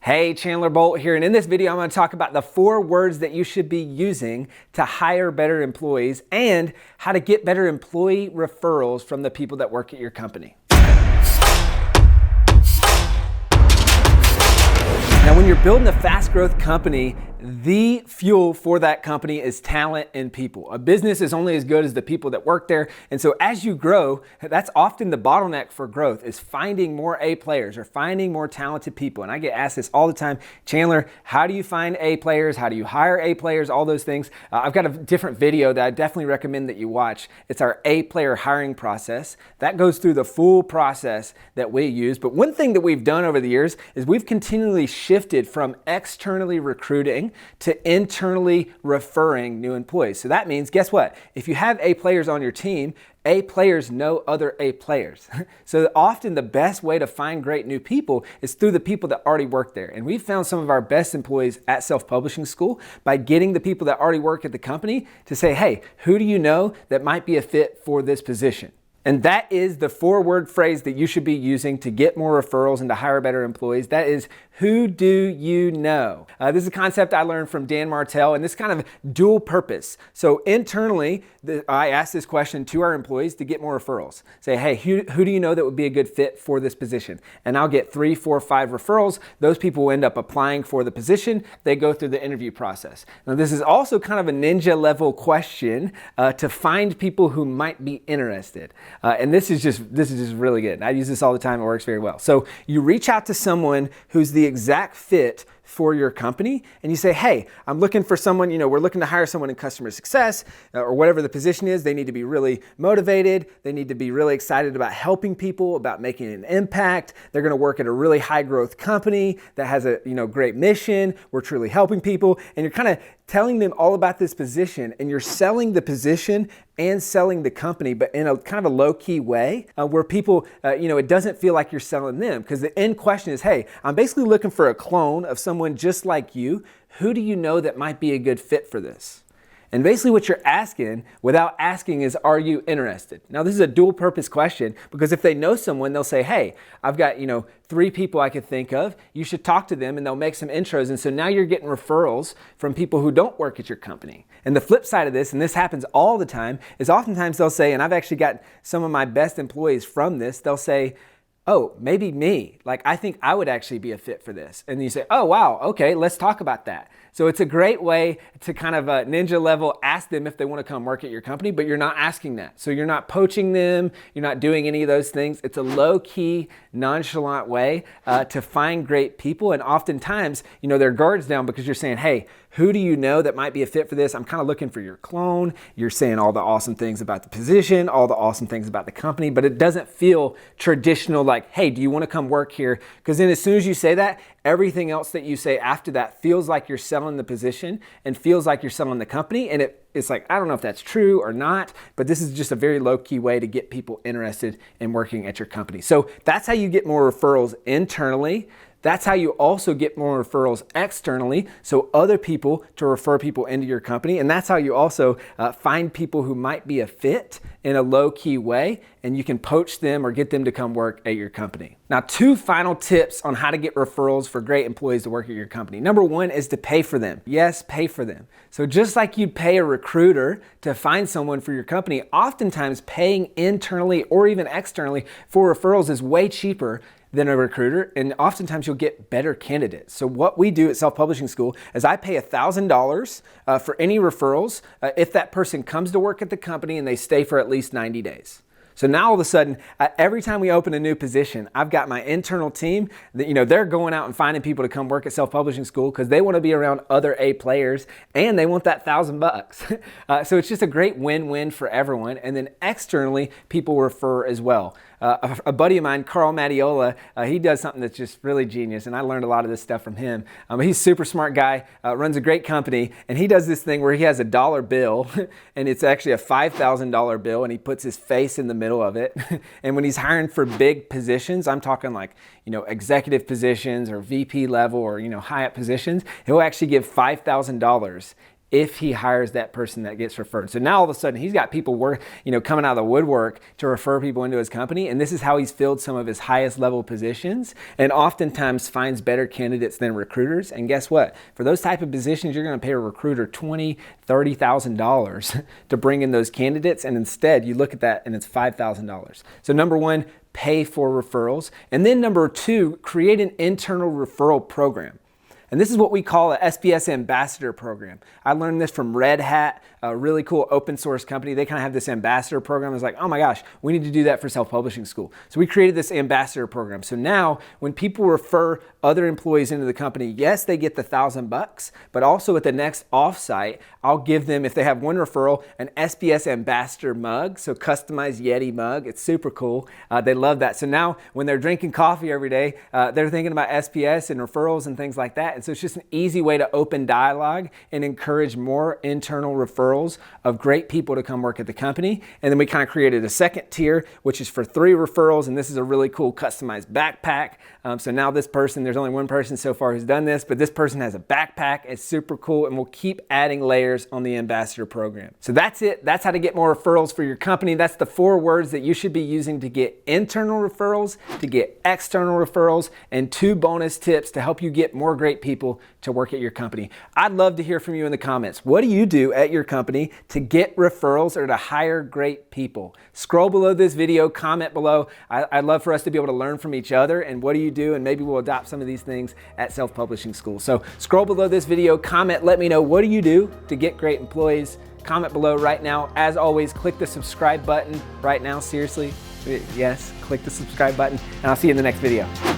Hey, Chandler Bolt here, and in this video I'm going to talk about the 4 words that you should be using to hire better employees and how to get better employee referrals from the people that work at your company. Now, when you're building a fast growth company, the fuel for that company is talent and people. A business is only as good as the people that work there. And so as you grow, that's often the bottleneck for growth, is finding more A players or finding more talented people. And I get asked this all the time, Chandler, how do you find A players? How do you hire A players? All those things. I've got a different video that I definitely recommend that you watch. It's our A player hiring process. That goes through the full process that we use. But one thing that we've done over the years is we've continually shifted from externally recruiting to internally referring new employees. So that means, guess what? If you have A players on your team, A players know other A players. So often the best way to find great new people is through the people that already work there. And we've found some of our best employees at Self-Publishing School by getting the people that already work at the company to say, hey, who do you know that might be a fit for this position? And that is the 4-word phrase that you should be using to get more referrals and to hire better employees. That is, who do you know? This is a concept I learned from Dan Martell, and this kind of dual purpose. So internally, I ask this question to our employees to get more referrals. Say, hey, who do you know that would be a good fit for this position? And I'll get 3, 4, 5 referrals. Those people will end up applying for the position. They go through the interview process. Now, this is also kind of a ninja level question to find people who might be interested. And this is just really good. I use this all the time. It works very well. So you reach out to someone who's the exact fit for your company, and you say, hey, I'm looking for someone, we're looking to hire someone in customer success or whatever the position is. They need to be really motivated. They need to be really excited about helping people, about making an impact. They're going to work at a really high growth company that has a great mission. We're truly helping people. And you're kind of telling them all about this position, and you're selling the position and selling the company, but in a kind of a low-key way where people, it doesn't feel like you're selling them, because the end question is, hey, I'm basically looking for a clone of someone just like you. Who do you know that might be a good fit for this? And basically what you're asking without asking is, are you interested? Now, this is a dual purpose question, because if they know someone, they'll say, hey, I've got, 3 people I could think of. You should talk to them, and they'll make some intros. And so now you're getting referrals from people who don't work at your company. And the flip side of this, and this happens all the time, is oftentimes they'll say, and I've actually got some of my best employees from this, they'll say, oh, maybe me. Like, I think I would actually be a fit for this. And you say, oh, wow, okay, let's talk about that. So it's a great way to kind of ninja level ask them if they want to come work at your company, but you're not asking that. So you're not poaching them. You're not doing any of those things. It's a low-key, nonchalant way to find great people. And oftentimes, their guards down, because you're saying, hey, who do you know that might be a fit for this? I'm kind of looking for your clone. You're saying all the awesome things about the position, all the awesome things about the company, but it doesn't feel traditional like, hey, do you want to come work here? Because then as soon as you say that, everything else that you say after that feels like you're selling the position and feels like you're selling the company. And it's like, I don't know if that's true or not, but this is just a very low-key way to get people interested in working at your company. So that's how you get more referrals internally. That's how you also get more referrals externally, so other people to refer people into your company. And that's how you also find people who might be a fit in a low-key way, and you can poach them or get them to come work at your company. Now, 2 final tips on how to get referrals for great employees to work at your company. Number 1 is to pay for them. Yes, pay for them. So just like you'd pay a recruiter to find someone for your company, oftentimes paying internally or even externally for referrals is way cheaper than a recruiter, and oftentimes you'll get better candidates. So what we do at Self-Publishing School is I pay $1,000 for any referrals if that person comes to work at the company and they stay for at least 90 days. So now all of a sudden, every time we open a new position, I've got my internal team that, they're going out and finding people to come work at Self-Publishing School because they want to be around other A players and they want that $1,000. So it's just a great win-win for everyone. And then externally, people refer as well. A buddy of mine, Carl Mattiola, he does something that's just really genius, and I learned a lot of this stuff from him. He's a super smart guy, runs a great company, and he does this thing where he has a dollar bill, and it's actually a $5,000 bill, and he puts his face in the middle of it. And when he's hiring for big positions, I'm talking like, executive positions or VP level or, high up positions, he'll actually give $5,000 if he hires that person that gets referred. So now all of a sudden he's got people coming out of the woodwork to refer people into his company, and this is how he's filled some of his highest level positions, and oftentimes finds better candidates than recruiters. And guess what? For those type of positions, you're going to pay a recruiter $20,000, $30,000 to bring in those candidates, and instead you look at that and it's $5,000. So number one, pay for referrals. And then number two, create an internal referral program. And this is what we call a SBS ambassador program. I learned this from Red Hat, a really cool open source company. They kind of have this ambassador program. I was like, oh my gosh, we need to do that for self-publishing school. So we created this ambassador program. So now when people refer other employees into the company, yes, they get the $1,000, but also at the next offsite, I'll give them, if they have one referral, an SBS ambassador mug, so customized Yeti mug. It's super cool. They love that. So now when they're drinking coffee every day, they're thinking about SBS and referrals and things like that. And so it's just an easy way to open dialogue and encourage more internal referrals of great people to come work at the company. And then we kind of created a second tier, which is for 3 referrals. And this is a really cool customized backpack. So now this person, there's only one person so far who's done this, but this person has a backpack. It's super cool. And we'll keep adding layers on the ambassador program. So that's it. That's how to get more referrals for your company. That's the 4 words that you should be using to get internal referrals, to get external referrals, and 2 bonus tips to help you get more great people to work at your company. I'd love to hear from you in the comments. What do you do at your company to get referrals or to hire great people? Scroll below this video, comment below. I'd love for us to be able to learn from each other, and what do you do, and maybe we'll adopt some of these things at Self-Publishing School. So scroll below this video, comment, let me know, what do you do to get great employees? Comment below right now. As always, click the subscribe button right now, seriously. Yes, click the subscribe button, and I'll see you in the next video.